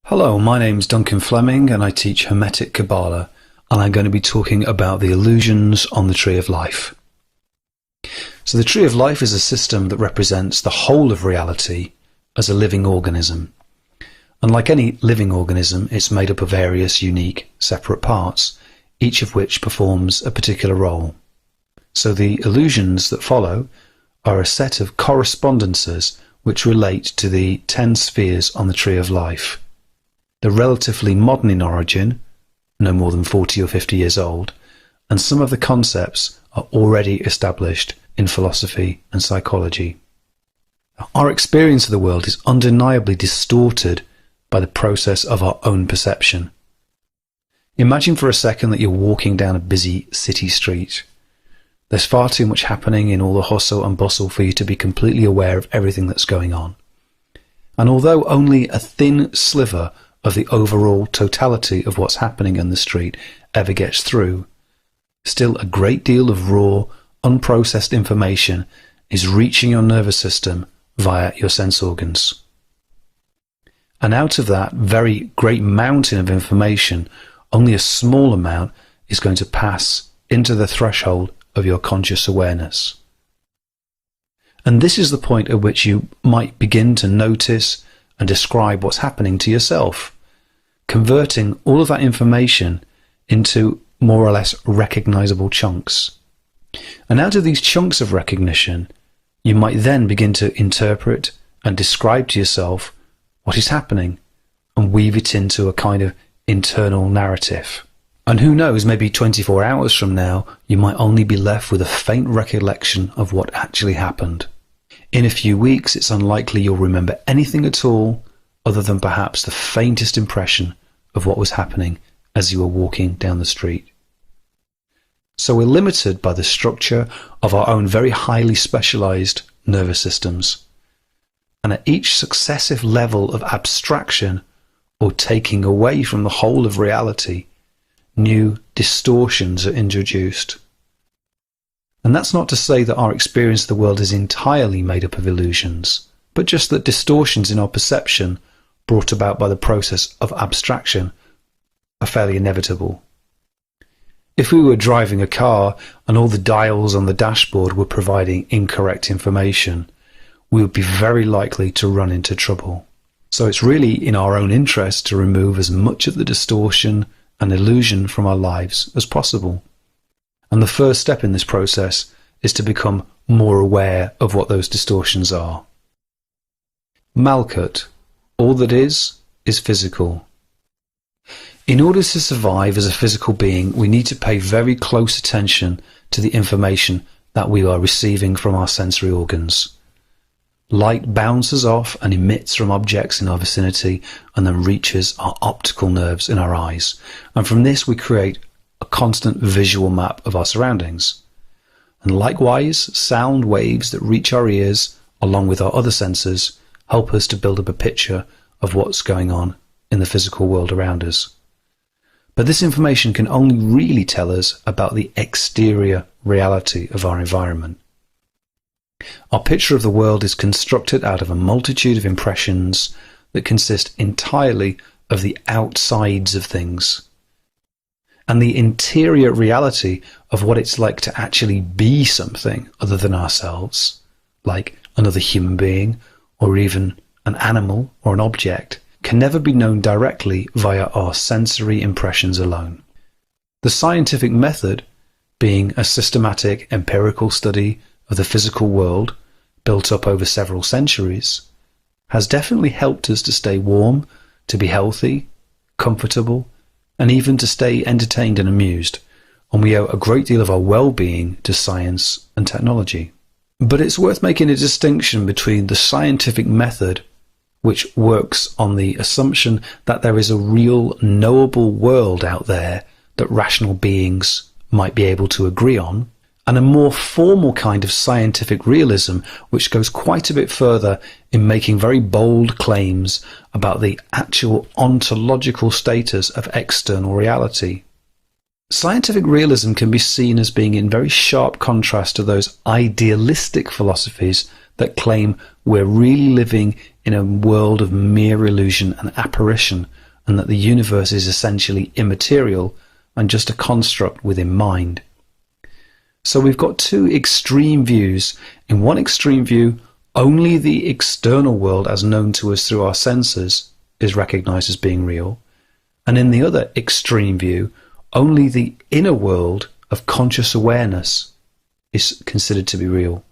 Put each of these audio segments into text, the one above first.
Hello, my name's Duncan Fleming and I teach Hermetic Kabbalah, and I'm going to be talking about the illusions on the Tree of Life. So the Tree of Life is a system that represents the whole of reality as a living organism. And like any living organism, it's made up of various unique, separate parts, each of which performs a particular role. So the illusions that follow are a set of correspondences which relate to the 10 spheres on the Tree of Life. They're relatively modern in origin, no more than 40 or 50 years old, and some of the concepts are already established in philosophy and psychology. Our experience of the world is undeniably distorted by the process of our own perception. Imagine for a second that you're walking down a busy city street. There's far too much happening in all the hustle and bustle for you to be completely aware of everything that's going on. And although only a thin sliver of the overall totality of what's happening in the street ever gets through, still a great deal of raw, unprocessed information is reaching your nervous system via your sense organs. And out of that very great mountain of information, only a small amount is going to pass into the threshold of your conscious awareness. And this is the point at which you might begin to notice and describe what's happening to yourself, converting all of that information into more or less recognizable chunks. And out of these chunks of recognition, you might then begin to interpret and describe to yourself what is happening and weave it into a kind of internal narrative. And who knows, maybe 24 hours from now, you might only be left with a faint recollection of what actually happened. In a few weeks, it's unlikely you'll remember anything at all other than perhaps the faintest impression of what was happening as you were walking down the street. So we're limited by the structure of our own very highly specialized nervous systems. And at each successive level of abstraction or taking away from the whole of reality, new distortions are introduced. And that's not to say that our experience of the world is entirely made up of illusions, but just that distortions in our perception brought about by the process of abstraction are fairly inevitable. If we were driving a car and all the dials on the dashboard were providing incorrect information, we would be very likely to run into trouble. So it's really in our own interest to remove as much of the distortion and illusion from our lives as possible. And the first step in this process is to become more aware of what those distortions are. Malkut, all that is physical. In order to survive as a physical being, we need to pay very close attention to the information that we are receiving from our sensory organs. Light bounces off and emits from objects in our vicinity and then reaches our optical nerves in our eyes. And from this we create a constant visual map of our surroundings. And likewise, sound waves that reach our ears, along with our other senses, help us to build up a picture of what's going on in the physical world around us. But this information can only really tell us about the exterior reality of our environment. Our picture of the world is constructed out of a multitude of impressions that consist entirely of the outsides of things. And the interior reality of what it's like to actually be something other than ourselves, like another human being or even an animal or an object, can never be known directly via our sensory impressions alone. The scientific method, being a systematic empirical study of the physical world built up over several centuries, has definitely helped us to stay warm, to be healthy, comfortable, and even to stay entertained and amused, and we owe a great deal of our well-being to science and technology. But it's worth making a distinction between the scientific method, which works on the assumption that there is a real knowable world out there that rational beings might be able to agree on, and a more formal kind of scientific realism which goes quite a bit further in making very bold claims about the actual ontological status of external reality. Scientific realism can be seen as being in very sharp contrast to those idealistic philosophies that claim we're really living in a world of mere illusion and apparition, and that the universe is essentially immaterial and just a construct within mind. So we've got two extreme views. In one extreme view, only the external world as known to us through our senses is recognized as being real. And in the other extreme view, only the inner world of conscious awareness is considered to be real.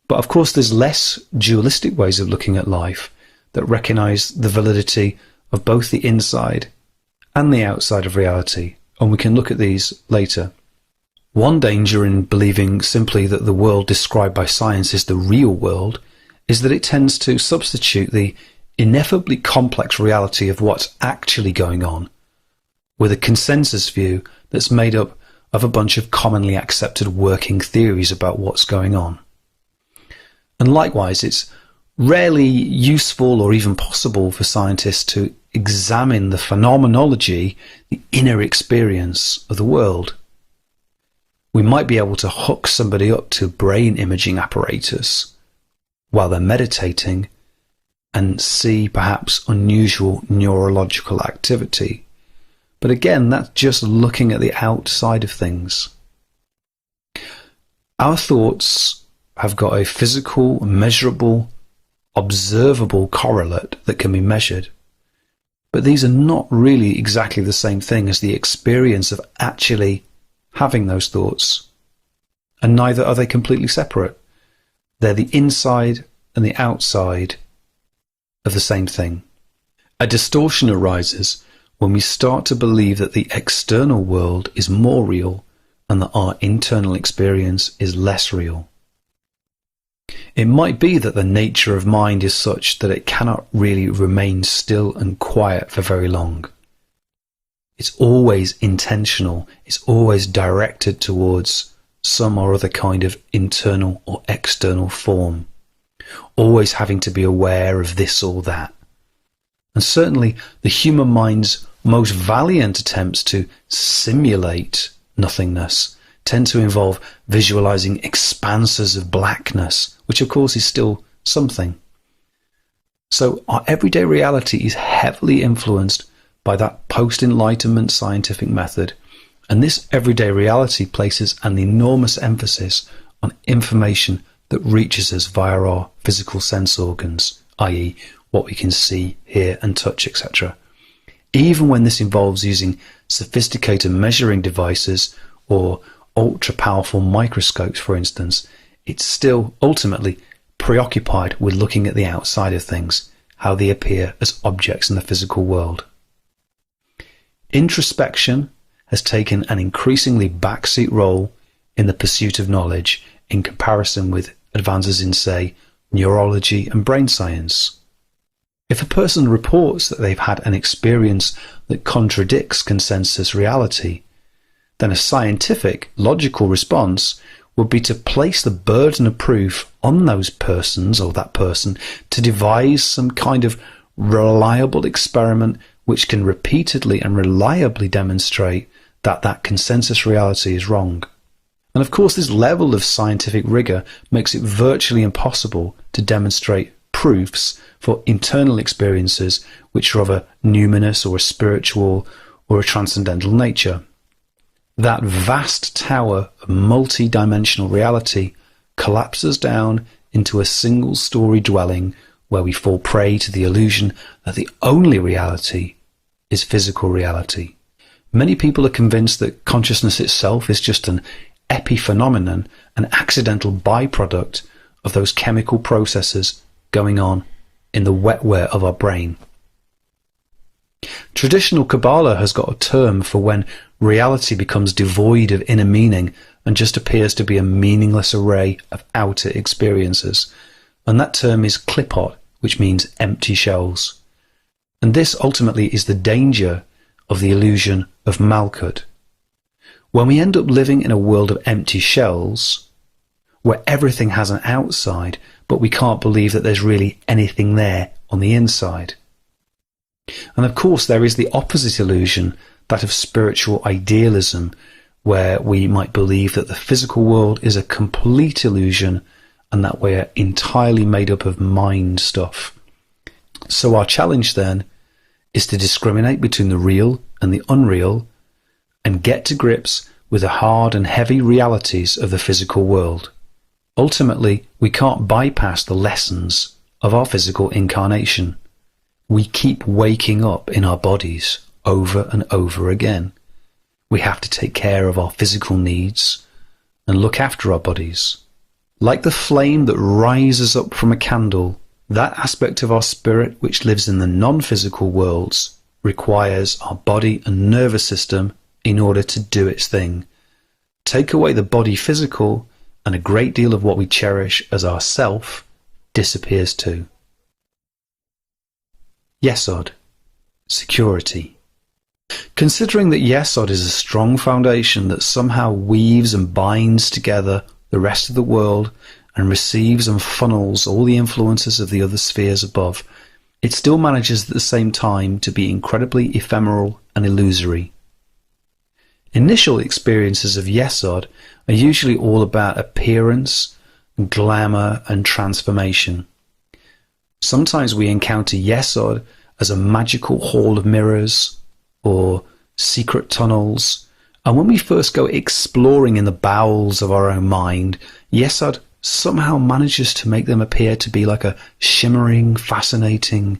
But of course, there's less dualistic ways of looking at life that recognize the validity of both the inside and the outside of reality, and we can look at these later. One danger in believing simply that the world described by science is the real world is that it tends to substitute the ineffably complex reality of what's actually going on with a consensus view that's made up of a bunch of commonly accepted working theories about what's going on. And likewise, it's rarely useful or even possible for scientists to examine the phenomenology, the inner experience of the world. We might be able to hook somebody up to brain imaging apparatus while they're meditating and see perhaps unusual neurological activity. But again, that's just looking at the outside of things. Our thoughts have got a physical, measurable, observable correlate that can be measured. But these are not really exactly the same thing as the experience of actually having those thoughts. And neither are they completely separate. They're the inside and the outside of the same thing. A distortion arises when we start to believe that the external world is more real and that our internal experience is less real. It might be that the nature of mind is such that it cannot really remain still and quiet for very long. It's always intentional, it's always directed towards some or other kind of internal or external form, always having to be aware of this or that. And certainly the human mind's most valiant attempts to simulate nothingness tend to involve visualizing expanses of blackness, which of course is still something. So our everyday reality is heavily influenced by that post-enlightenment scientific method, and this everyday reality places an enormous emphasis on information that reaches us via our physical sense organs, i.e. what we can see, hear and touch, etc. Even when this involves using sophisticated measuring devices or ultra-powerful microscopes, for instance, it's still ultimately preoccupied with looking at the outside of things, how they appear as objects in the physical world. Introspection has taken an increasingly backseat role in the pursuit of knowledge in comparison with advances in, say, neurology and brain science. If a person reports that they've had an experience that contradicts consensus reality, then a scientific, logical response would be to place the burden of proof on those persons or that person to devise some kind of reliable experiment which can repeatedly and reliably demonstrate that that consensus reality is wrong. And of course, this level of scientific rigor makes it virtually impossible to demonstrate proofs for internal experiences which are of a numinous or a spiritual or a transcendental nature. That vast tower of multi-dimensional reality collapses down into a single-story dwelling where we fall prey to the illusion that the only reality is physical reality. Many people are convinced that consciousness itself is just an epiphenomenon, an accidental byproduct of those chemical processes going on in the wetware of our brain. Traditional Kabbalah has got a term for when reality becomes devoid of inner meaning and just appears to be a meaningless array of outer experiences. And that term is klipot, which means empty shells. And this ultimately is the danger of the illusion of Malkut. When we end up living in a world of empty shells, where everything has an outside, but we can't believe that there's really anything there on the inside. And of course, there is the opposite illusion, that of spiritual idealism, where we might believe that the physical world is a complete illusion and that we're entirely made up of mind stuff. So our challenge then is to discriminate between the real and the unreal and get to grips with the hard and heavy realities of the physical world. Ultimately, we can't bypass the lessons of our physical incarnation. We keep waking up in our bodies over and over again. We have to take care of our physical needs and look after our bodies. Like the flame that rises up from a candle, that aspect of our spirit which lives in the non-physical worlds requires our body and nervous system in order to do its thing. Take away the body physical, and a great deal of what we cherish as our self disappears too. Yesod, security. Considering that Yesod is a strong foundation that somehow weaves and binds together the rest of the world and receives and funnels all the influences of the other spheres above, it still manages at the same time to be incredibly ephemeral and illusory. Initial experiences of Yesod are usually all about appearance, glamour and transformation. Sometimes we encounter Yesod as a magical hall of mirrors or secret tunnels, and when we first go exploring in the bowels of our own mind, Yesod somehow manages to make them appear to be like a shimmering, fascinating,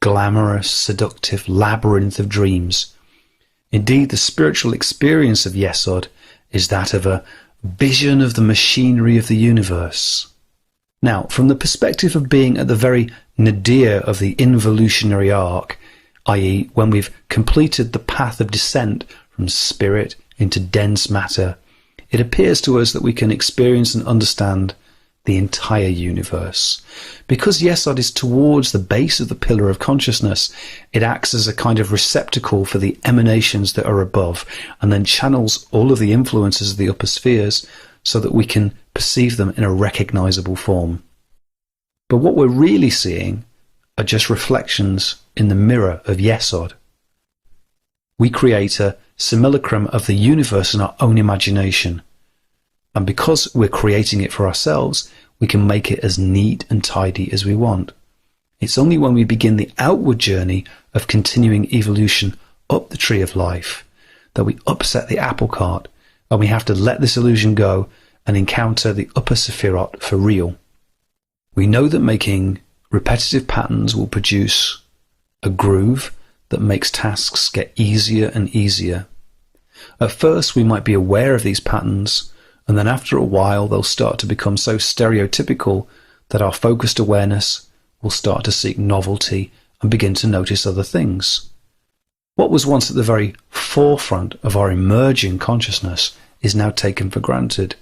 glamorous, seductive labyrinth of dreams. Indeed, the spiritual experience of Yesod is that of a vision of the machinery of the universe. Now, from the perspective of being at the very nadir of the involutionary arc, i.e. when we've completed the path of descent from spirit into dense matter, it appears to us that we can experience and understand the entire universe. Because Yesod is towards the base of the pillar of consciousness, it acts as a kind of receptacle for the emanations that are above, and then channels all of the influences of the upper spheres so that we can perceive them in a recognizable form. But what we're really seeing are just reflections in the mirror of Yesod. We create a simulacrum of the universe in our own imagination. And because we're creating it for ourselves, we can make it as neat and tidy as we want. It's only when we begin the outward journey of continuing evolution up the tree of life that we upset the apple cart, and we have to let this illusion go and encounter the upper sephirot for real. We know that making repetitive patterns will produce a groove that makes tasks get easier and easier. At first, we might be aware of these patterns, and then after a while they'll start to become so stereotypical that our focused awareness will start to seek novelty and begin to notice other things. What was once at the very forefront of our emerging consciousness is now taken for granted.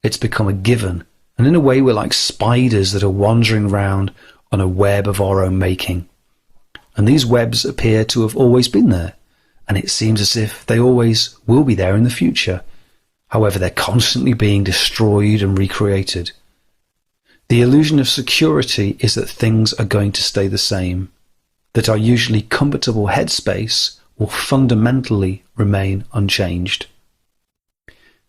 It's become a given, and in a way we're like spiders that are wandering round on a web of our own making. And these webs appear to have always been there, and it seems as if they always will be there in the future. However, they're constantly being destroyed and recreated. The illusion of security is that things are going to stay the same, that our usually comfortable headspace will fundamentally remain unchanged.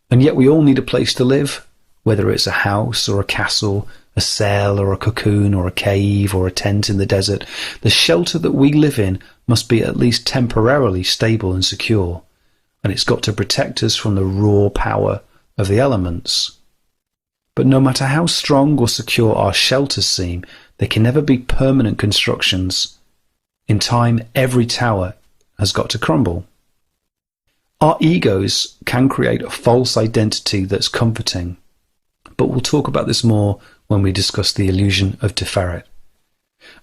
And yet we all need a place to live, whether it's a house or a castle, a cell or a cocoon or a cave or a tent in the desert. The shelter that we live in must be at least temporarily stable and secure, and it's got to protect us from the raw power of the elements. But no matter how strong or secure our shelters seem, they can never be permanent constructions. In time, every tower has got to crumble. Our egos can create a false identity that's comforting, but we'll talk about this more when we discuss the illusion of Tiferet.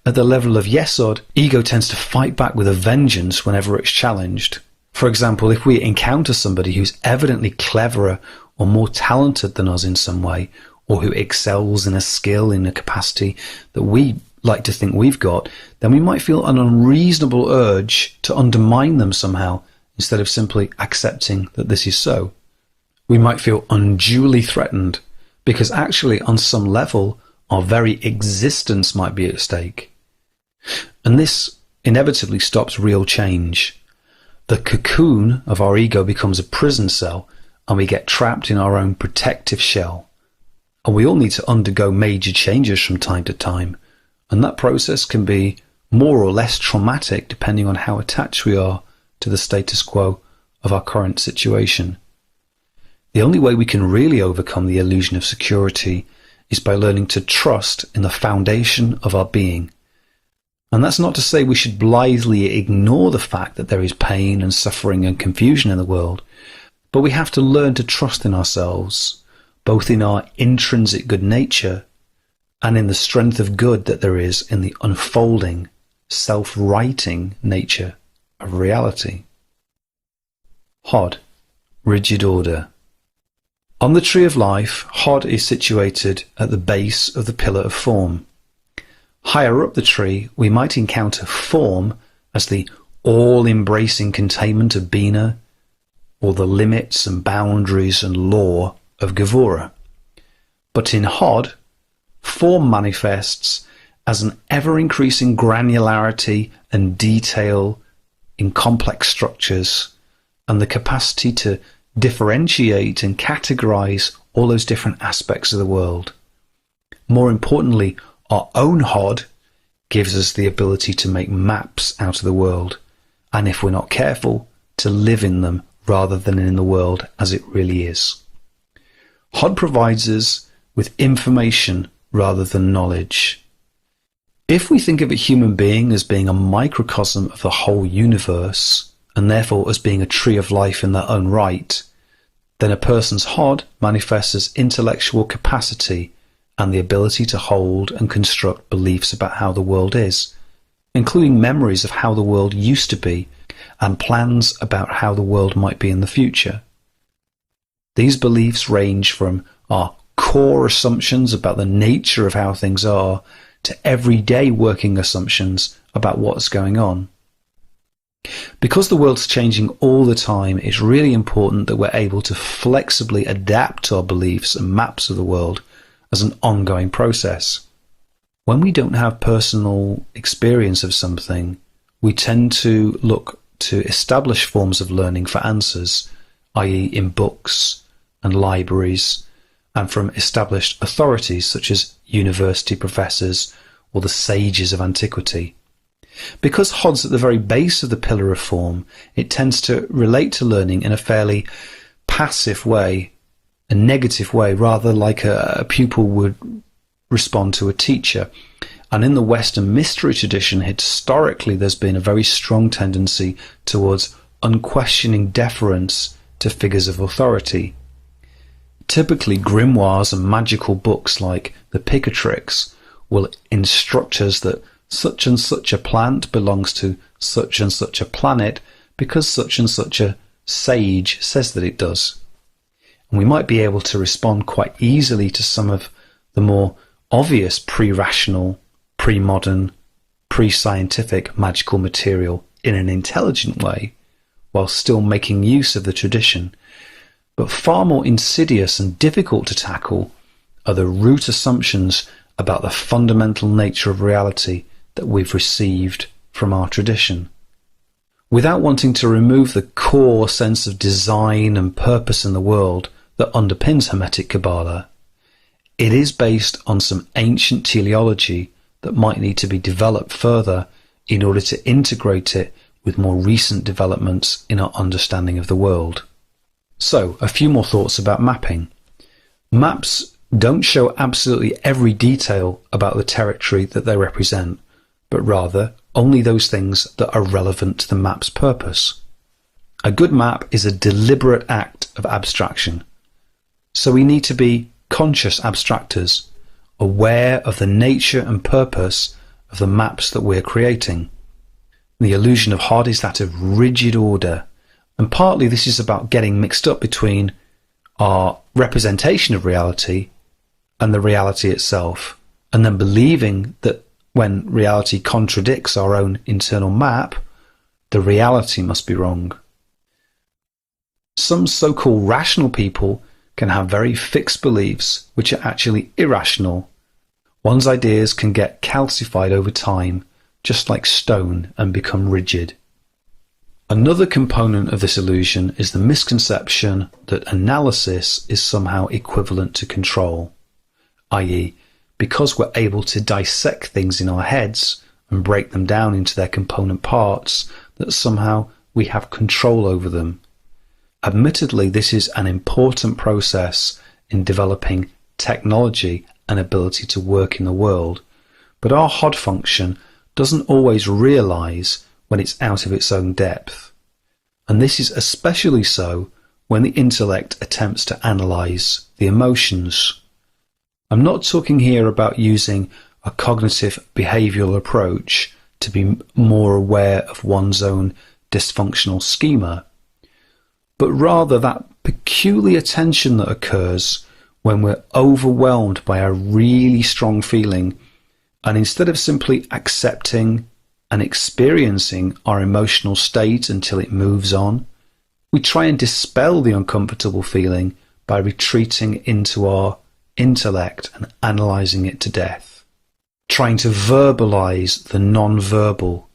At the level of Yesod, ego tends to fight back with a vengeance whenever it's challenged. For example, if we encounter somebody who's evidently cleverer or more talented than us in some way, or who excels in a skill, in a capacity that we like to think we've got, then we might feel an unreasonable urge to undermine them somehow, instead of simply accepting that this is so. We might feel unduly threatened, because actually on some level our very existence might be at stake. And this inevitably stops real change. The cocoon of our ego becomes a prison cell, and we get trapped in our own protective shell. And we all need to undergo major changes from time to time, and that process can be more or less traumatic depending on how attached we are to the status quo of our current situation. The only way we can really overcome the illusion of security is by learning to trust in the foundation of our being. And that's not to say we should blithely ignore the fact that there is pain and suffering and confusion in the world, but we have to learn to trust in ourselves, both in our intrinsic good nature and in the strength of good that there is in the unfolding, self-righting nature of reality. Hod, rigid order. On the tree of life, Hod is situated at the base of the pillar of form. Higher up the tree, we might encounter form as the all-embracing containment of Bina, or the limits and boundaries and law of Gevura. But in Hod, form manifests as an ever-increasing granularity and detail in complex structures, and the capacity to differentiate and categorize all those different aspects of the world. More importantly, our own Hod gives us the ability to make maps out of the world, and if we're not careful, to live in them rather than in the world as it really is. Hod provides us with information rather than knowledge. If we think of a human being as being a microcosm of the whole universe, and therefore as being a tree of life in their own right, then a person's Hod manifests as intellectual capacity and the ability to hold and construct beliefs about how the world is, including memories of how the world used to be and plans about how the world might be in the future. These beliefs range from our core assumptions about the nature of how things are to everyday working assumptions about what's going on. Because the world's changing all the time, it's really important that we're able to flexibly adapt our beliefs and maps of the world as an ongoing process. When we don't have personal experience of something, we tend to look to established forms of learning for answers, i.e. in books and libraries, and from established authorities such as university professors or the sages of antiquity. Because Hod's at the very base of the pillar of form, it tends to relate to learning in a fairly passive way, a negative way, rather like a pupil would respond to a teacher. And in the Western mystery tradition, historically, there's been a very strong tendency towards unquestioning deference to figures of authority. Typically, grimoires and magical books like the Picatrix will instruct us that such and such a plant belongs to such and such a planet because such and such a sage says that it does. And we might be able to respond quite easily to some of the more obvious pre-rational, pre-modern, pre-scientific magical material in an intelligent way, while still making use of the tradition. But far more insidious and difficult to tackle are the root assumptions about the fundamental nature of reality that we've received from our tradition. Without wanting to remove the core sense of design and purpose in the world that underpins Hermetic Kabbalah, it is based on some ancient teleology that might need to be developed further in order to integrate it with more recent developments in our understanding of the world. So, a few more thoughts about mapping. Maps don't show absolutely every detail about the territory that they represent, but rather only those things that are relevant to the map's purpose. A good map is a deliberate act of abstraction. So we need to be conscious abstractors, aware of the nature and purpose of the maps that we're creating. The illusion of Hod is that of rigid order, and partly this is about getting mixed up between our representation of reality and the reality itself, and then believing that when reality contradicts our own internal map, the reality must be wrong. Some so-called rational people can have very fixed beliefs which are actually irrational. One's ideas can get calcified over time, just like stone, and become rigid. Another component of this illusion is the misconception that analysis is somehow equivalent to control. i.e., because we're able to dissect things in our heads and break them down into their component parts, that somehow we have control over them. Admittedly, this is an important process in developing technology and ability to work in the world, but our HOD function doesn't always realize when it's out of its own depth. And this is especially so when the intellect attempts to analyze the emotions. I'm not talking here about using a cognitive behavioral approach to be more aware of one's own dysfunctional schema, but rather that peculiar tension that occurs when we're overwhelmed by a really strong feeling, and instead of simply accepting and experiencing our emotional state until it moves on, we try and dispel the uncomfortable feeling by retreating into our intellect and analysing it to death, trying to verbalise the non-verbal,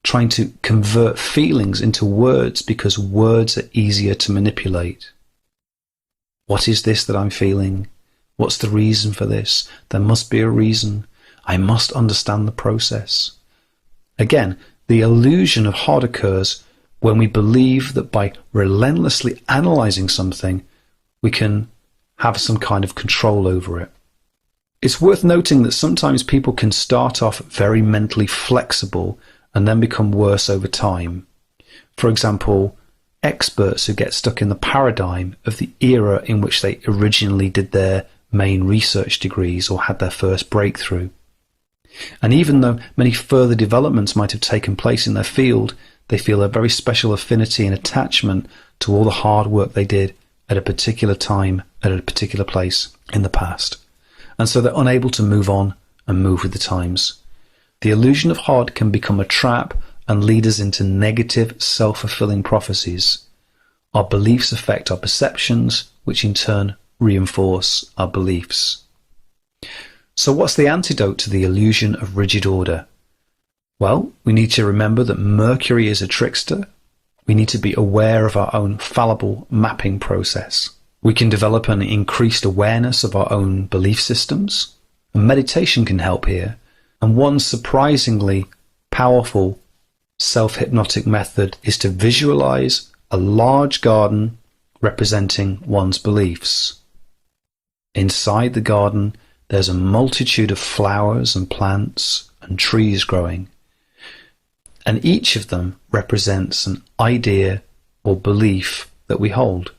trying to convert feelings into words because words are easier to manipulate. What is this that I'm feeling? What's the reason for this? There must be a reason. I must understand the process. Again, the illusion of HOD occurs when we believe that by relentlessly analysing something, we can have some kind of control over it. It's worth noting that sometimes people can start off very mentally flexible and then become worse over time. For example, experts who get stuck in the paradigm of the era in which they originally did their main research degrees or had their first breakthrough. And even though many further developments might have taken place in their field, they feel a very special affinity and attachment to all the hard work they did at a particular time, at a particular place in the past. And so they're unable to move on and move with the times. The illusion of HOD can become a trap and lead us into negative, self-fulfilling prophecies. Our beliefs affect our perceptions, which in turn reinforce our beliefs. So what's the antidote to the illusion of rigid order? Well, we need to remember that Mercury is a trickster. We need to be aware of our own fallible mapping process. We can develop an increased awareness of our own belief systems. And meditation can help here. And one surprisingly powerful self-hypnotic method is to visualize a large garden representing one's beliefs. Inside the garden, there's a multitude of flowers and plants and trees growing, and each of them represents an idea or belief that we hold.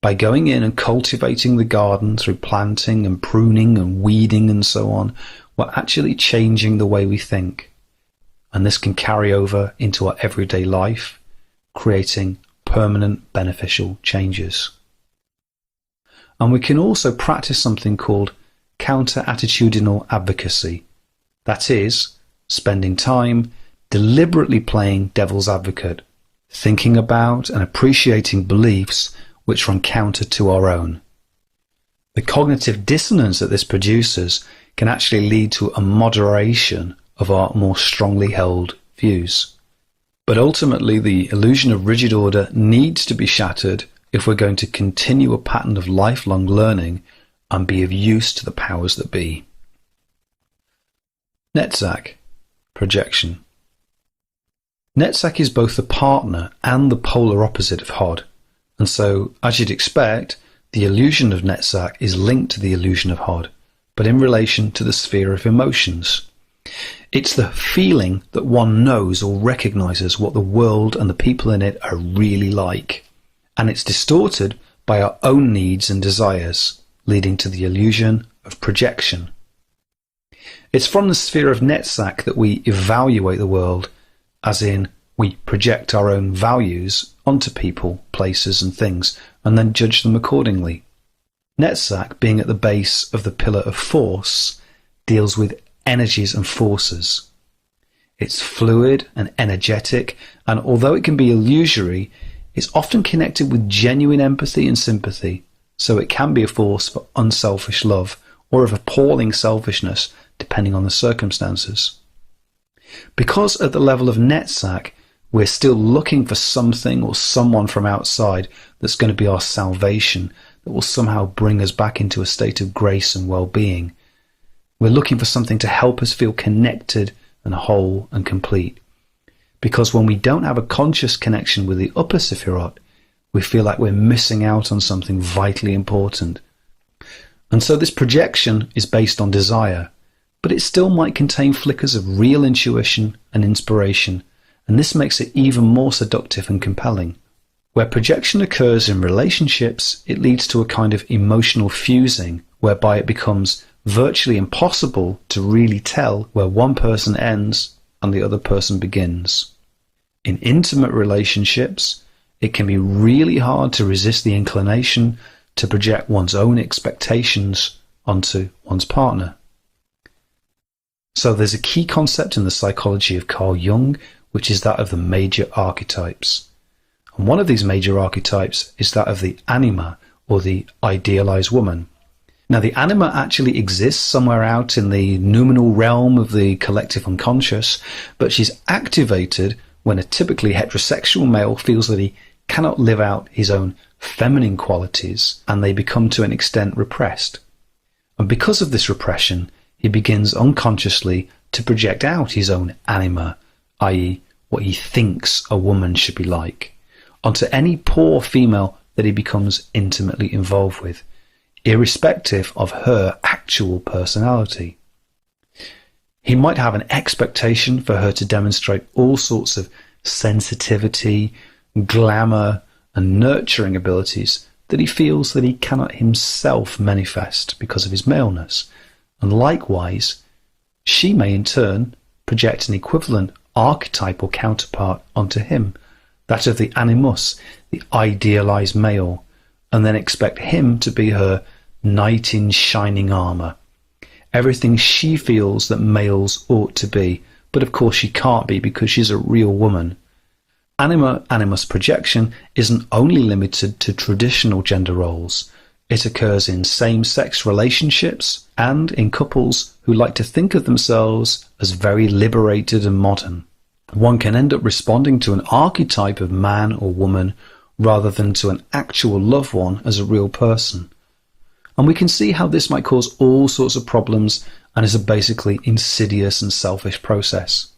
By going in and cultivating the garden through planting and pruning and weeding and so on, we're actually changing the way we think, and this can carry over into our everyday life, creating permanent beneficial changes. And we can also practice something called counter-attitudinal advocacy. That is, spending time deliberately playing devil's advocate, thinking about and appreciating beliefs which run counter to our own. The cognitive dissonance that this produces can actually lead to a moderation of our more strongly held views. But ultimately, the illusion of rigid order needs to be shattered if we're going to continue a pattern of lifelong learning and be of use to the powers that be. Netzach, projection. Netzach is both the partner and the polar opposite of HOD, and so, as you'd expect, the illusion of Netzach is linked to the illusion of HOD, but in relation to the sphere of emotions. It's the feeling that one knows or recognizes what the world and the people in it are really like, and it's distorted by our own needs and desires, leading to the illusion of projection. It's from the sphere of Netzach that we evaluate the world, as in we project our own values onto people, places and things, and then judge them accordingly. Netzach, being at the base of the pillar of force, deals with energies and forces. It's fluid and energetic, and although it can be illusory, it's often connected with genuine empathy and sympathy, so it can be a force for unselfish love or of appalling selfishness, depending on the circumstances. Because at the level of Netzach, we're still looking for something or someone from outside that's going to be our salvation, that will somehow bring us back into a state of grace and well-being. We're looking for something to help us feel connected and whole and complete. Because when we don't have a conscious connection with the upper Sephirot, we feel like we're missing out on something vitally important. And so this projection is based on desire, but it still might contain flickers of real intuition and inspiration, and this makes it even more seductive and compelling. Where projection occurs in relationships, it leads to a kind of emotional fusing, whereby it becomes virtually impossible to really tell where one person ends and the other person begins. In intimate relationships, it can be really hard to resist the inclination to project one's own expectations onto one's partner. So there's a key concept in the psychology of Carl Jung, which is that of the major archetypes. And one of these major archetypes is that of the anima, or the idealized woman. Now, the anima actually exists somewhere out in the noumenal realm of the collective unconscious, but she's activated when a typically heterosexual male feels that he cannot live out his own feminine qualities, and they become to an extent repressed. And because of this repression, he begins unconsciously to project out his own anima, i.e. what he thinks a woman should be like, onto any poor female that he becomes intimately involved with, irrespective of her actual personality. He might have an expectation for her to demonstrate all sorts of sensitivity, glamour, and nurturing abilities that he feels that he cannot himself manifest because of his maleness. And likewise, she may in turn project an equivalent archetypal counterpart onto him, that of the animus, the idealized male, and then expect him to be her knight in shining armor, everything she feels that males ought to be, but of course she can't be because she's a real woman. Anima-animus projection isn't only limited to traditional gender roles. It occurs in same-sex relationships and in couples who like to think of themselves as very liberated and modern. One can end up responding to an archetype of man or woman rather than to an actual loved one as a real person. And we can see how this might cause all sorts of problems and is a basically insidious and selfish process.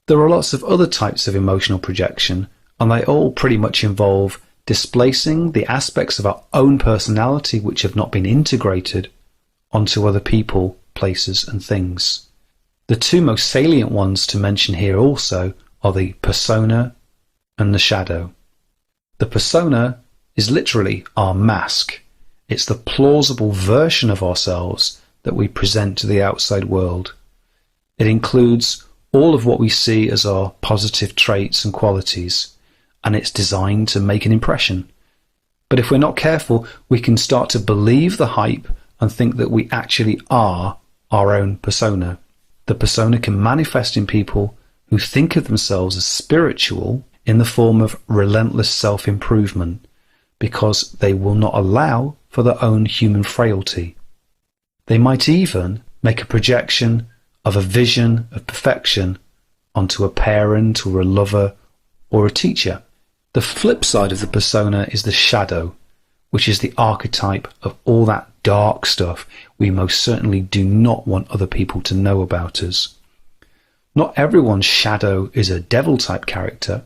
There are lots of other types of emotional projection, and they all pretty much involve displacing the aspects of our own personality which have not been integrated onto other people, places, and things. The two most salient ones to mention here also are the persona and the shadow. The persona is literally our mask. It's the plausible version of ourselves that we present to the outside world. It includes all of what we see as our positive traits and qualities, and it's designed to make an impression. But if we're not careful, we can start to believe the hype and think that we actually are our own persona. The persona can manifest in people who think of themselves as spiritual in the form of relentless self-improvement, because they will not allow for their own human frailty. They might even make a projection of a vision of perfection onto a parent or a lover or a teacher. The flip side of the persona is the shadow, which is the archetype of all that dark stuff we most certainly do not want other people to know about us. Not everyone's shadow is a devil-type character.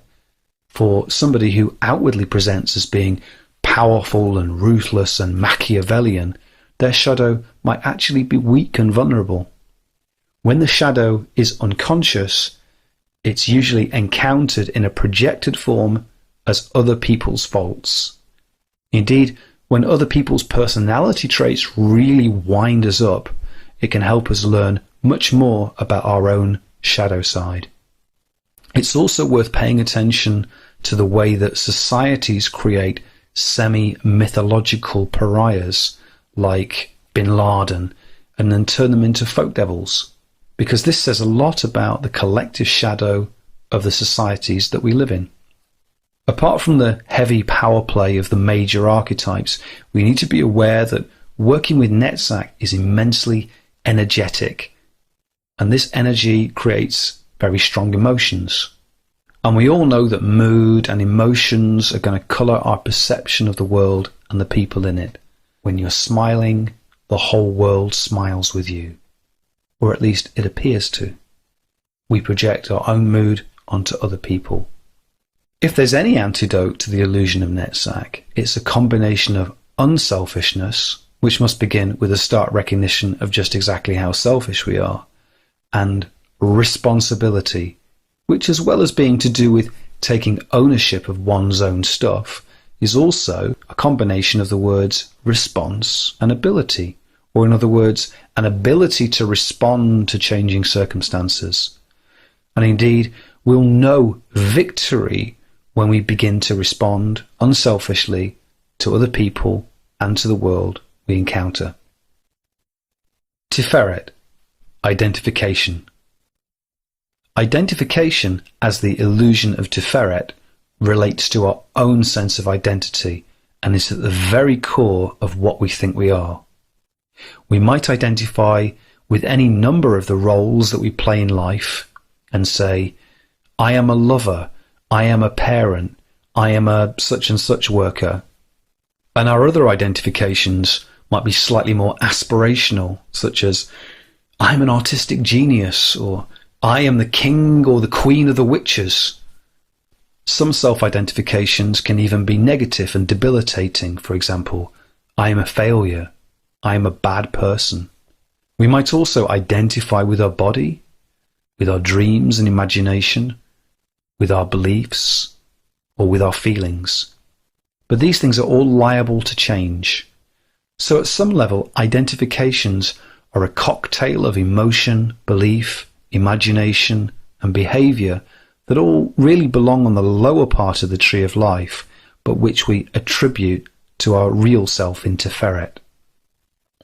For somebody who outwardly presents as being powerful and ruthless and Machiavellian, their shadow might actually be weak and vulnerable. When the shadow is unconscious, it's usually encountered in a projected form as other people's faults. Indeed, when other people's personality traits really wind us up, it can help us learn much more about our own shadow side. It's also worth paying attention to the way that societies create semi-mythological pariahs like Bin Laden and then turn them into folk devils, because this says a lot about the collective shadow of the societies that we live in. Apart from the heavy power play of the major archetypes, we need to be aware that working with Netzach is immensely energetic, and this energy creates very strong emotions. And we all know that mood and emotions are going to colour our perception of the world and the people in it. When you're smiling, the whole world smiles with you, or at least it appears to. We project our own mood onto other people. If there's any antidote to the illusion of Netzach, it's a combination of unselfishness, which must begin with a stark recognition of just exactly how selfish we are, and responsibility, which, as well as being to do with taking ownership of one's own stuff, is also a combination of the words response and ability, or in other words, an ability to respond to changing circumstances. And indeed, we'll know victory when we begin to respond unselfishly to other people and to the world we encounter. Tiferet, identification. Identification as the illusion of Tiferet relates to our own sense of identity and is at the very core of what we think we are. We might identify with any number of the roles that we play in life and say, I am a lover, I am a parent, I am a such and such worker. And our other identifications might be slightly more aspirational, such as, I'm an artistic genius, or I am the king or the queen of the witches. Some self-identifications can even be negative and debilitating. For example, I am a failure, I am a bad person. We might also identify with our body, with our dreams and imagination, with our beliefs, or with our feelings. But these things are all liable to change. So at some level, identifications are a cocktail of emotion, belief, imagination, and behavior that all really belong on the lower part of the tree of life, but which we attribute to our real self in Tiferet.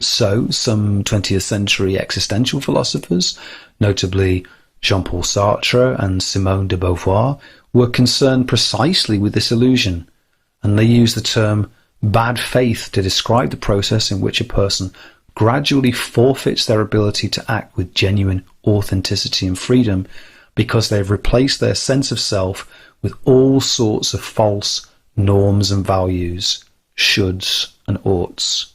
So some 20th century existential philosophers, notably Jean-Paul Sartre and Simone de Beauvoir, were concerned precisely with this illusion, and they used the term bad faith to describe the process in which a person gradually forfeits their ability to act with genuine authenticity and freedom because they've replaced their sense of self with all sorts of false norms and values, shoulds and oughts.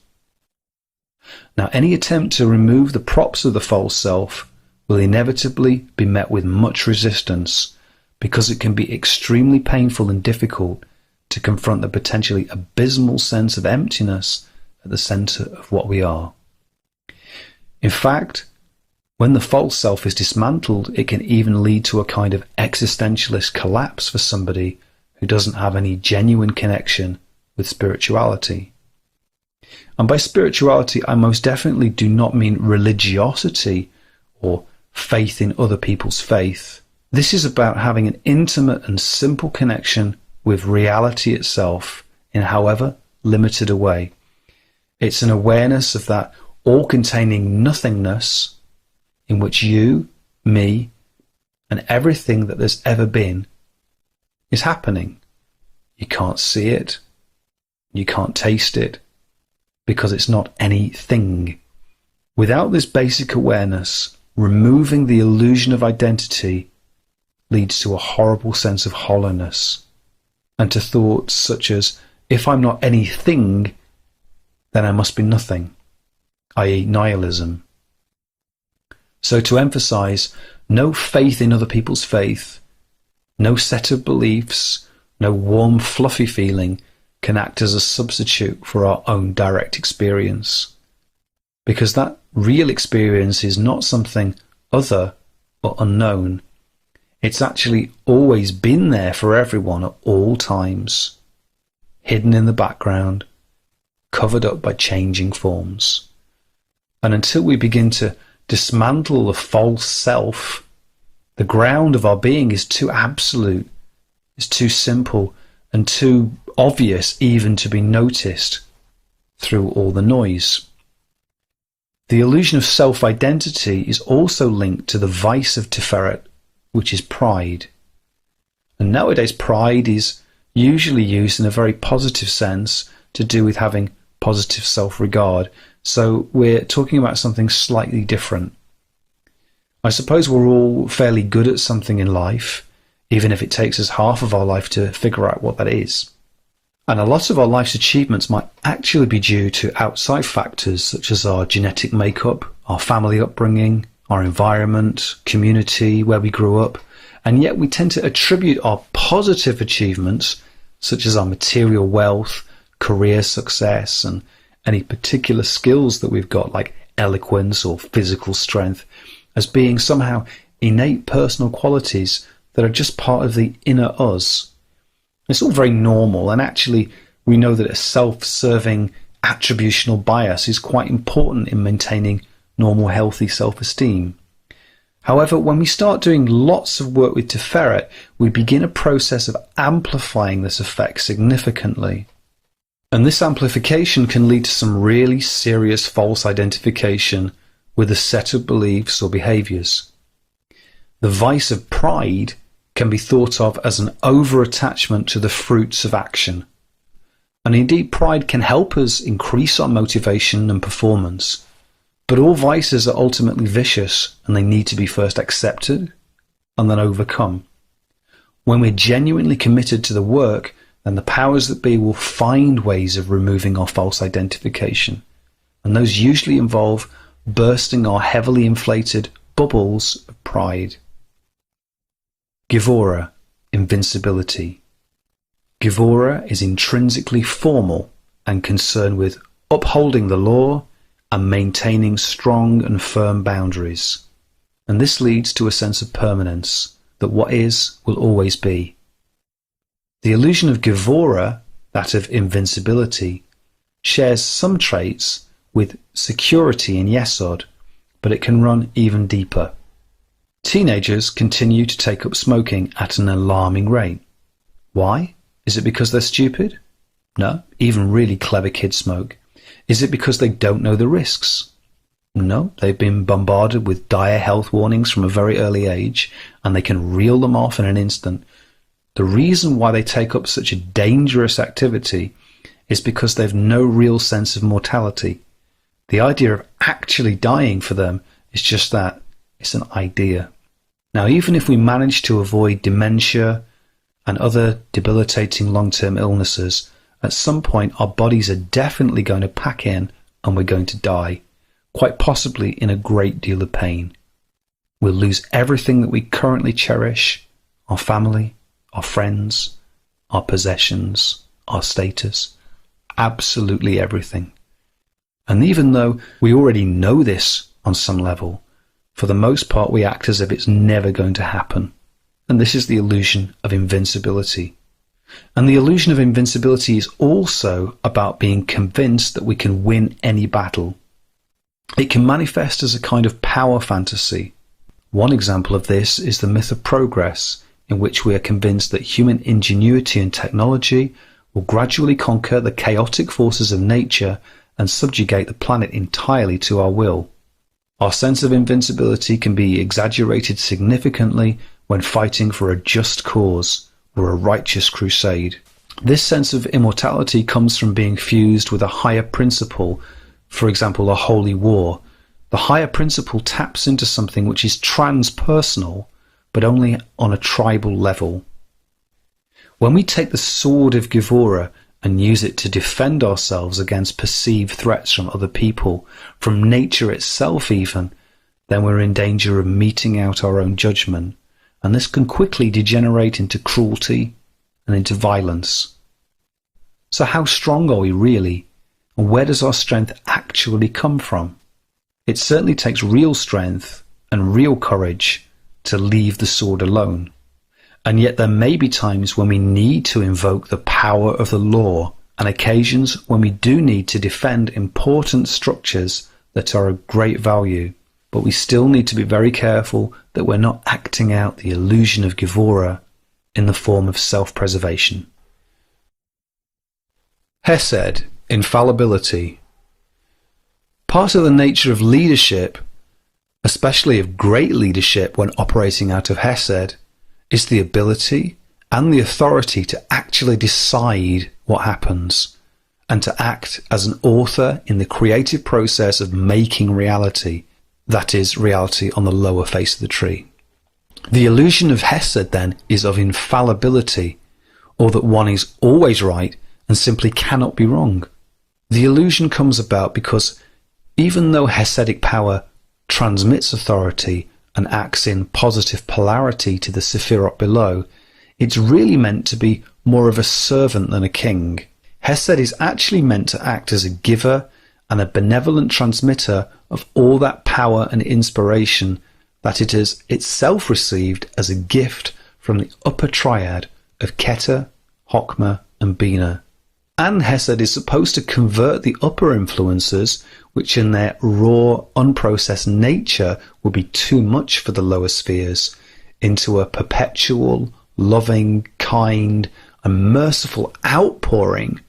Now, any attempt to remove the props of the false self will inevitably be met with much resistance because it can be extremely painful and difficult to confront the potentially abysmal sense of emptiness at the center of what we are. In fact, when the false self is dismantled, it can even lead to a kind of existentialist collapse for somebody who doesn't have any genuine connection with spirituality. And by spirituality, I most definitely do not mean religiosity or faith in other people's faith. This is about having an intimate and simple connection with reality itself in however limited a way. It's an awareness of that all-containing nothingness in which you, me, and everything that there's ever been is happening. You can't see it, you can't taste it, because it's not anything. Without this basic awareness, removing the illusion of identity leads to a horrible sense of hollowness, and to thoughts such as, if I'm not anything, then I must be nothing, i.e. nihilism. So to emphasize, no faith in other people's faith, no set of beliefs, no warm, fluffy feeling can act as a substitute for our own direct experience. Because that real experience is not something other or unknown. It's actually always been there for everyone at all times, hidden in the background, covered up by changing forms. And until we begin to dismantle the false self, the ground of our being is too absolute, is too simple, and too obvious even to be noticed through all the noise. The illusion of self-identity is also linked to the vice of Tiferet, which is pride. And nowadays pride is usually used in a very positive sense to do with having positive self-regard. So we're talking about something slightly different. I suppose we're all fairly good at something in life, even if it takes us half of our life to figure out what that is. And a lot of our life's achievements might actually be due to outside factors such as our genetic makeup, our family upbringing, our environment, community, where we grew up. And yet we tend to attribute our positive achievements, such as our material wealth, career success, and any particular skills that we've got, like eloquence or physical strength, as being somehow innate personal qualities that are just part of the inner us. It's all very normal, and actually we know that a self-serving attributional bias is quite important in maintaining normal, healthy self-esteem. However, when we start doing lots of work with Tiferet, we begin a process of amplifying this effect significantly. And this amplification can lead to some really serious false identification with a set of beliefs or behaviors. The vice of pride can be thought of as an over-attachment to the fruits of action. And indeed, pride can help us increase our motivation and performance. But all vices are ultimately vicious, and they need to be first accepted and then overcome. When we're genuinely committed to the work, then the powers that be will find ways of removing our false identification. And those usually involve bursting our heavily inflated bubbles of pride. Gevurah, invincibility. Gevurah is intrinsically formal and concerned with upholding the law and maintaining strong and firm boundaries. And this leads to a sense of permanence, that what is will always be. The illusion of Gevurah, that of invincibility, shares some traits with security in Yesod, but it can run even deeper. Teenagers continue to take up smoking at an alarming rate. Why? Is it because they're stupid? No, even really clever kids smoke. Is it because they don't know the risks? No, they've been bombarded with dire health warnings from a very early age, and they can reel them off in an instant. The reason why they take up such a dangerous activity is because they've no real sense of mortality. The idea of actually dying for them is just that. It's an idea. Now, even if we manage to avoid dementia and other debilitating long-term illnesses, at some point our bodies are definitely going to pack in and we're going to die, quite possibly in a great deal of pain. We'll lose everything that we currently cherish, our family, our friends, our possessions, our status, absolutely everything. And even though we already know this on some level, for the most part we act as if it's never going to happen. And this is the illusion of invincibility. And the illusion of invincibility is also about being convinced that we can win any battle. It can manifest as a kind of power fantasy. One example of this is the myth of progress, in which we are convinced that human ingenuity and technology will gradually conquer the chaotic forces of nature and subjugate the planet entirely to our will. Our sense of invincibility can be exaggerated significantly when fighting for a just cause or a righteous crusade. This sense of immortality comes from being fused with a higher principle, for example, a holy war. The higher principle taps into something which is transpersonal, but only on a tribal level. When we take the sword of Gevurah and use it to defend ourselves against perceived threats from other people, from nature itself even, then we're in danger of meting out our own judgment, and this can quickly degenerate into cruelty and into violence. So how strong are we really, and where does our strength actually come from? It certainly takes real strength and real courage to leave the sword alone. And yet there may be times when we need to invoke the power of the law, and occasions when we do need to defend important structures that are of great value. But we still need to be very careful that we're not acting out the illusion of Gevurah in the form of self-preservation. Hesed, infallibility. Part of the nature of leadership, especially of great leadership when operating out of Hesed, is the ability and the authority to actually decide what happens and to act as an author in the creative process of making reality, that is, reality on the lower face of the tree. The illusion of Hesed, then, is of infallibility, or that one is always right and simply cannot be wrong. The illusion comes about because even though Hasidic power transmits authority and acts in positive polarity to the Sephirot below, it's really meant to be more of a servant than a king. Hesed is actually meant to act as a giver and a benevolent transmitter of all that power and inspiration that it has itself received as a gift from the upper triad of Keter, Chokmah, and Bina. And Hesed is supposed to convert the upper influences, which in their raw, unprocessed nature would be too much for the lower spheres, into a perpetual, loving, kind, and merciful outpouring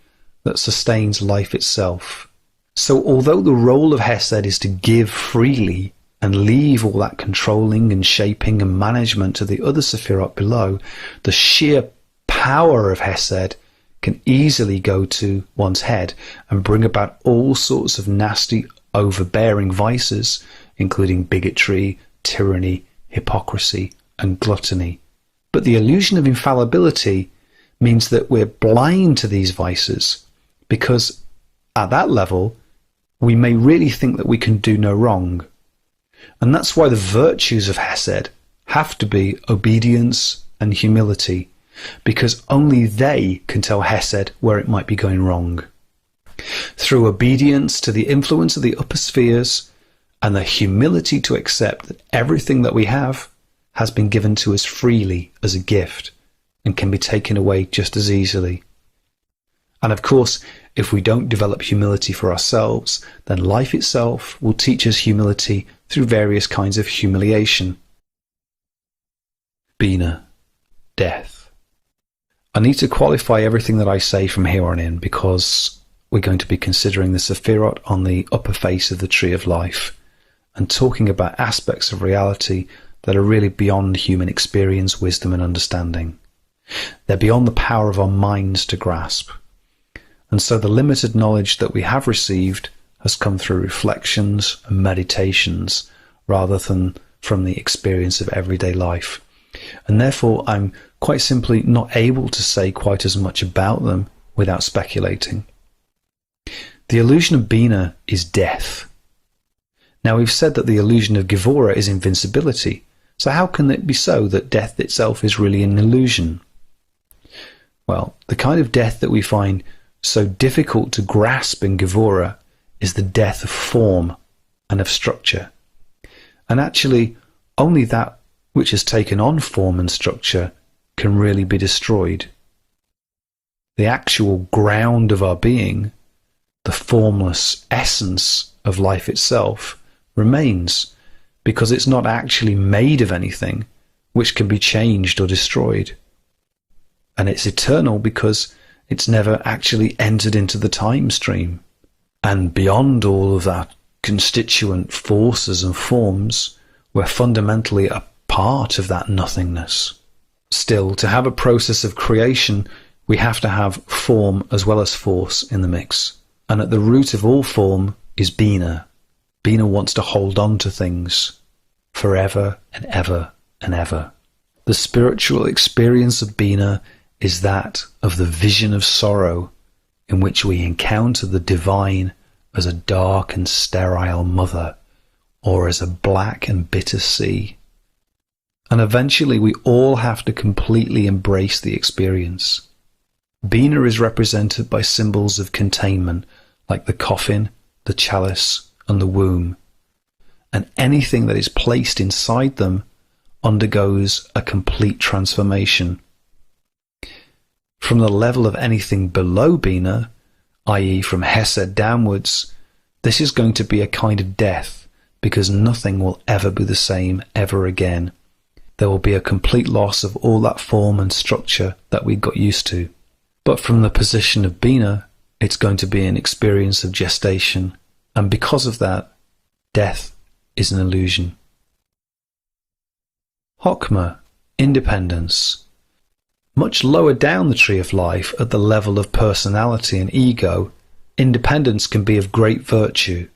that sustains life itself. So although the role of Hesed is to give freely and leave all that controlling and shaping and management to the other Sephirot below, the sheer power of Hesed can easily go to one's head and bring about all sorts of nasty, overbearing vices, including bigotry, tyranny, hypocrisy, and gluttony. But the illusion of infallibility means that we're blind to these vices, because at that level, we may really think that we can do no wrong. And that's why the virtues of Hesed have to be obedience and humility, because only they can tell Hesed where it might be going wrong. Through obedience to the influence of the upper spheres and the humility to accept that everything that we have has been given to us freely as a gift and can be taken away just as easily. And of course, if we don't develop humility for ourselves, then life itself will teach us humility through various kinds of humiliation. Bina, death. I need to qualify everything that I say from here on in, because we're going to be considering the Sephirot on the upper face of the Tree of Life and talking about aspects of reality that are really beyond human experience, wisdom, and understanding. They're beyond the power of our minds to grasp. And so the limited knowledge that we have received has come through reflections and meditations rather than from the experience of everyday life. And therefore, I'm quite simply not able to say quite as much about them without speculating. The illusion of Bina is death. Now, we've said that the illusion of Gevurah is invincibility. So how can it be so that death itself is really an illusion? Well, the kind of death that we find so difficult to grasp in Gevurah is the death of form and of structure. And actually, only that which has taken on form and structure can really be destroyed. The actual ground of our being, the formless essence of life itself, remains, because it's not actually made of anything which can be changed or destroyed. And it's eternal because it's never actually entered into the time stream. And beyond all of that constituent forces and forms, we're fundamentally a part of that nothingness. Still, to have a process of creation, we have to have form as well as force in the mix. And at the root of all form is Bina. Bina wants to hold on to things forever and ever and ever. The spiritual experience of Bina is that of the vision of sorrow, in which we encounter the divine as a dark and sterile mother, or as a black and bitter sea. And eventually we all have to completely embrace the experience. Bina is represented by symbols of containment, like the coffin, the chalice, and the womb. And anything that is placed inside them undergoes a complete transformation. From the level of anything below Bina, i.e. from Hesed downwards, this is going to be a kind of death, because nothing will ever be the same ever again. There will be a complete loss of all that form and structure that we got used to. But from the position of Bina, it's going to be an experience of gestation, and because of that, death is an illusion. Chokmah, independence. Much lower down the tree of life, at the level of personality and ego, independence can be of great virtue.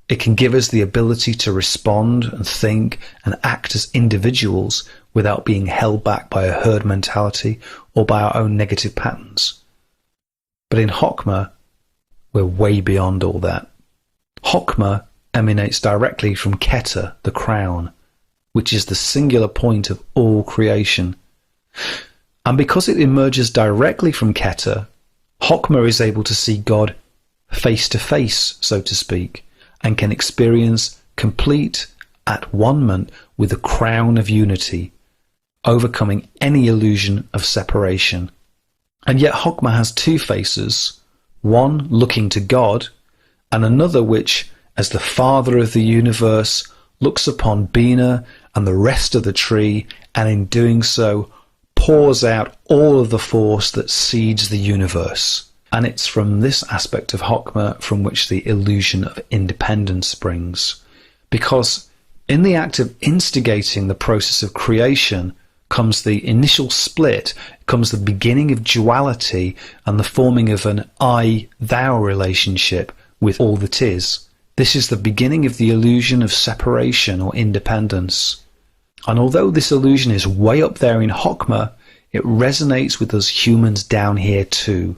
It can give us the ability to respond and think and act as individuals without being held back by a herd mentality or by our own negative patterns. But in Chokmah, we're way beyond all that. Chokmah emanates directly from Keter, the crown, which is the singular point of all creation. And because it emerges directly from Keter, Chokmah is able to see God face to face, so to speak, and can experience complete at-one-ment with the crown of unity, overcoming any illusion of separation. And yet Chokmah has two faces, one looking to God, and another which, as the Father of the universe, looks upon Bina and the rest of the tree, and in doing so pours out all of the force that seeds the universe. And it's from this aspect of Chokmah from which the illusion of independence springs. Because in the act of instigating the process of creation comes the initial split, comes the beginning of duality and the forming of an I-thou relationship with all that is. This is the beginning of the illusion of separation or independence. And although this illusion is way up there in Chokmah, it resonates with us humans down here too.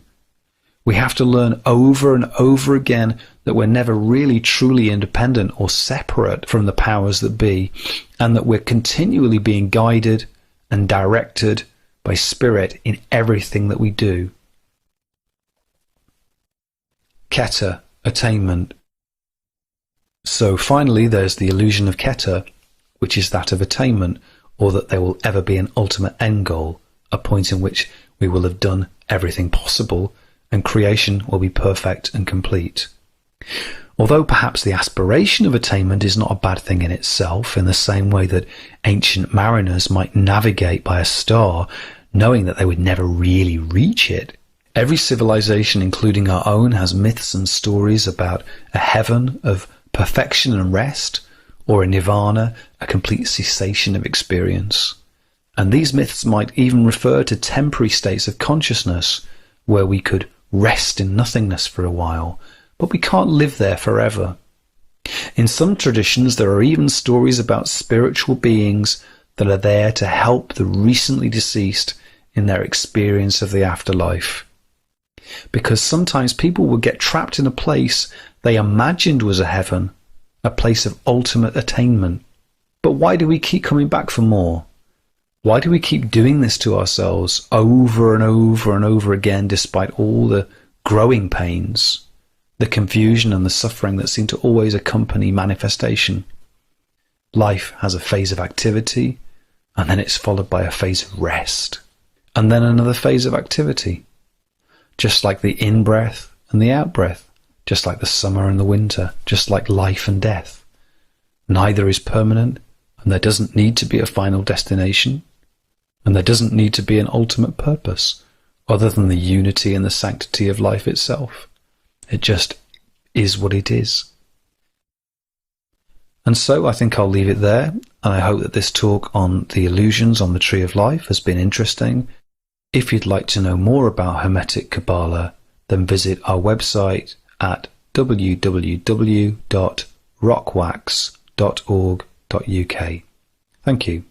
We have to learn over and over again that we're never really truly independent or separate from the powers that be, and that we're continually being guided and directed by spirit in everything that we do. Keter, attainment. So finally there's the illusion of Keter, which is that of attainment, or that there will ever be an ultimate end goal, a point in which we will have done everything possible and creation will be perfect and complete. Although perhaps the aspiration of attainment is not a bad thing in itself, in the same way that ancient mariners might navigate by a star, knowing that they would never really reach it. Every civilization, including our own, has myths and stories about a heaven of perfection and rest, or a nirvana, a complete cessation of experience. And these myths might even refer to temporary states of consciousness, where we could rest in nothingness for a while, but we can't live there forever. In some traditions, there are even stories about spiritual beings that are there to help the recently deceased in their experience of the afterlife. Because sometimes people will get trapped in a place they imagined was a heaven, a place of ultimate attainment. But why do we keep coming back for more? Why do we keep doing this to ourselves over and over and over again, despite all the growing pains, the confusion and the suffering that seem to always accompany manifestation? Life has a phase of activity, and then it's followed by a phase of rest, and then another phase of activity. Just like the in-breath and the out-breath, just like the summer and the winter, just like life and death. Neither is permanent, and there doesn't need to be a final destination, and there doesn't need to be an ultimate purpose, other than the unity and the sanctity of life itself. It just is what it is. And so I think I'll leave it there, and I hope that this talk on the illusions on the Tree of Life has been interesting. If you'd like to know more about Hermetic Kabbalah, then visit our website at www.rockwax.org.uk. Thank you.